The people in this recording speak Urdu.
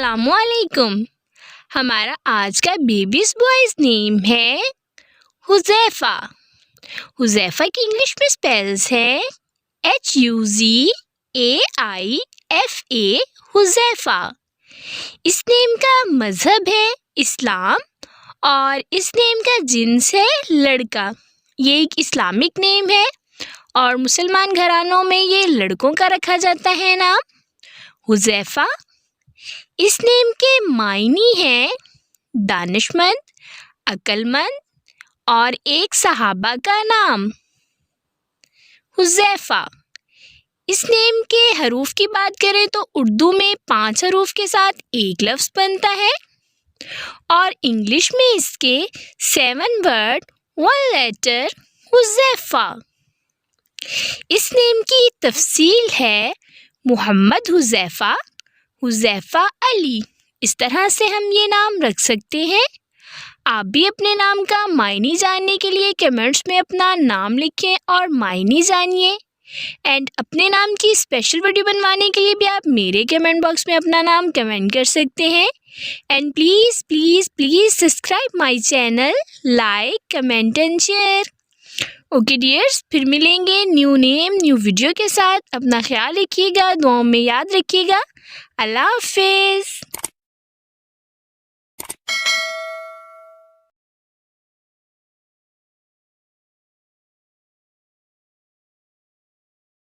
السلام علیکم. ہمارا آج کا بیبیز بوائز نیم ہے حذیفہ. حذیفہ کی انگلش میں سپیلز ہے HUZAIFA. حذیفہ. اس نیم کا مذہب ہے اسلام اور اس نیم کا جنس ہے لڑکا. یہ ایک اسلامک نیم ہے اور مسلمان گھرانوں میں یہ لڑکوں کا رکھا جاتا ہے نام حذیفہ. اس نیم کے معنی ہیں دانش مند، عقل مند اور ایک صحابہ کا نام. حذیفہ. اس نیم کے حروف کی بات کریں تو اردو میں 5 حروف کے ساتھ ایک لفظ بنتا ہے اور انگلش میں اس کے 7 ورڈ 1 لیٹر حذیفہ. اس نیم کی تفصیل ہے محمد حذیفہ، حذیفہ علی. اس طرح سے ہم یہ نام رکھ سکتے ہیں. آپ بھی اپنے نام کا معنی جاننے کے لیے کمنٹس میں اپنا نام لکھیں اور معنی جانیے. اینڈ اپنے نام کی اسپیشل ویڈیو بنوانے کے لیے بھی آپ میرے کمنٹ باکس میں اپنا نام کمنٹ کر سکتے ہیں. And please please please subscribe my channel, like, comment and share. Okay dears, پھر ملیں گے نیو نیم نیو ویڈیو کے ساتھ. اپنا خیال رکھیے گا، دعاؤں میں یاد رکھیے گا. اللہ حافظ.